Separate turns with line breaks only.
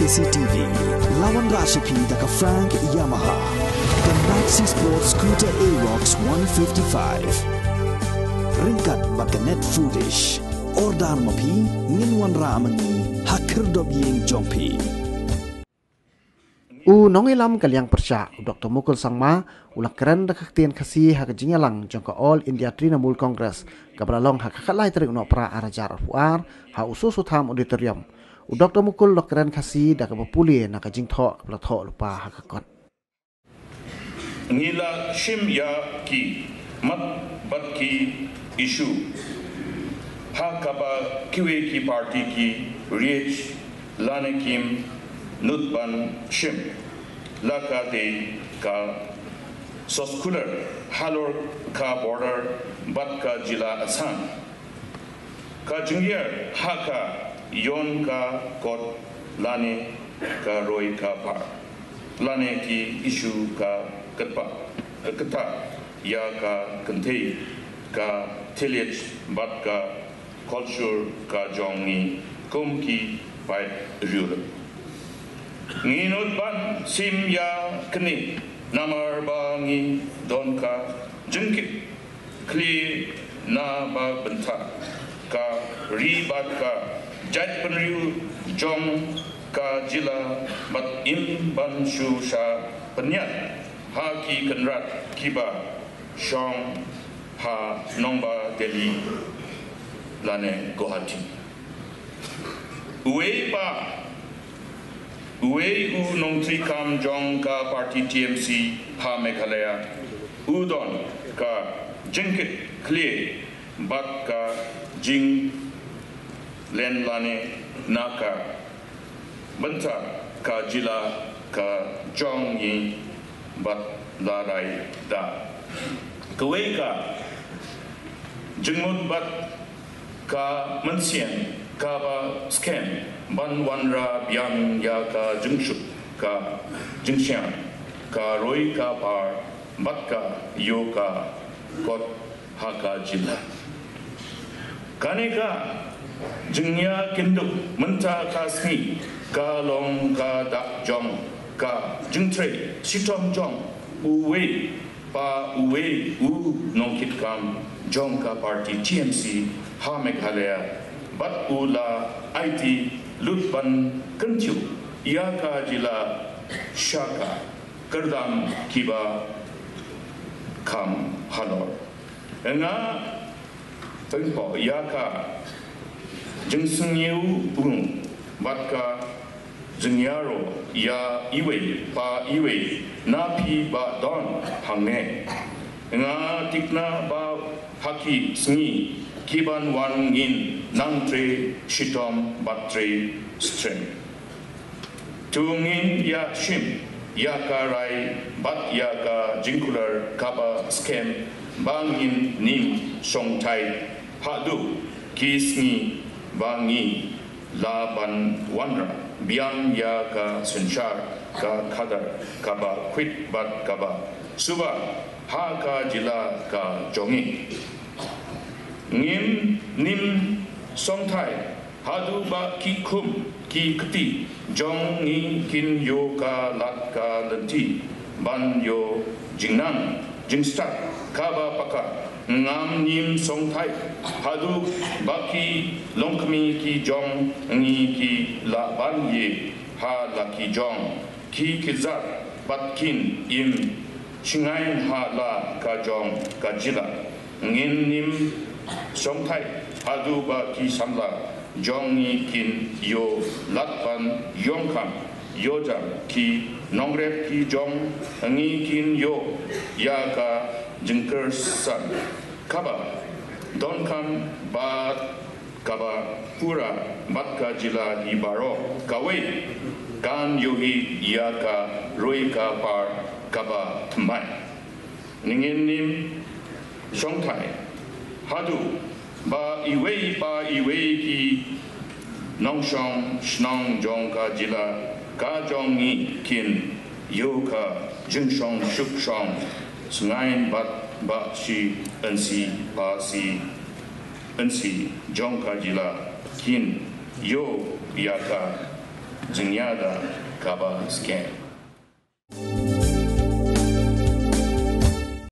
Khasi TV, lawan Rashipi daka Frank Yamaha, the Maxi Sports Scooter Aerox 155. Ringkat bakanet foodish, ordan mapi, nginwan ramani, hakir dobyeng jompi.
Nongilam kaliang persya, Dr. Mukul sangma, ulang keren dak Kren Khasi hak Jingïalang jangka All India Trinamool Congress, kabralong hak kakalai terik no pra arajar fuar, ha usus utam auditorium. Dr. Mukul dak Kren Khasi dak bapuli nak jingtho kabla tho lupa hak kon.
Ngila shim ya ki mat bat ki issue. Ha kaba kiwe ki party ki reach lanekim nutban shim laka de ka soskular halor ka border bat ka jila asan ka jingir haka yon ka kot lane ka roi ka par lane ki issue ka ketpa keta ya ka kente ka tillage bat ka culture ka jongi komki pai rule nginut ban sim ya keni namar bangi donka jengkit kli na ba benta ka ribat ka jat penriu jong ka jila bat im ban shu sha penyat ha ki kenrat kiba shong ha Nongbah Delhi lane Guwahati Uwe nong tri kam jong ka party TMC ha Meghalaya udon ka jengkit kle bat ka jing len lane naka benta ka jila ka jong yi bat larai da kawe ka jengmut bat ka mensien ka ba scam ban wanra biang ya ka jengshut ka jingxiang ka roi ka par bat ka yo ka kot ha ka jila kaneka jingya kinduk menta ka smi ka long ka dak jong ka jingtre sitom jong uwe nongkit kam jong ka party TMC ha Meghalaya bat ula IT lutban kentiu ia ka jila shaka kerdam kiba kam halor nga tengpo ia ka jengsengyu bat ka jengyaro ya iwe napi ba don hangne nga tikna ba haki sngi kiban wangin nangtre shitom batre strength tungin ya shim ya karai bat ya ka jingular kaba scam bangin nim songtai hadu kisni bangi laban wandra biang ya ka senshar ka khadar kaba quit bat kaba suba ha ka jila ka jongi ngim nim songthai hadu ba ki kum ki kti jong ni kin yo ka lat ka lenti ban yo jingnam jingstat kaba paka ngam nim songthai hadu ba ki longkmi ki jong ni ki la ban ye ha la ki jong ki kizat batkin im chingai ha la ka jong ka jila ngin nim songthai hadu ba ki samla jongi kin yo latpan yongkam yojam ki nongrep ki jong ngi kin yo ya ka jingker san kaba donkam ba kaba pura matka jila ibaro kawe kan yohi ya ka roi ka par kaba tmai ningin nim songthai hadu ba iwe ki nongshong shnong jong ka jila ka jong ni kin yo ka jingshong shukshong sungain bat ba shi ansi pa si ansi jong ka jila kin yo ya ka Jingïalang cover scan.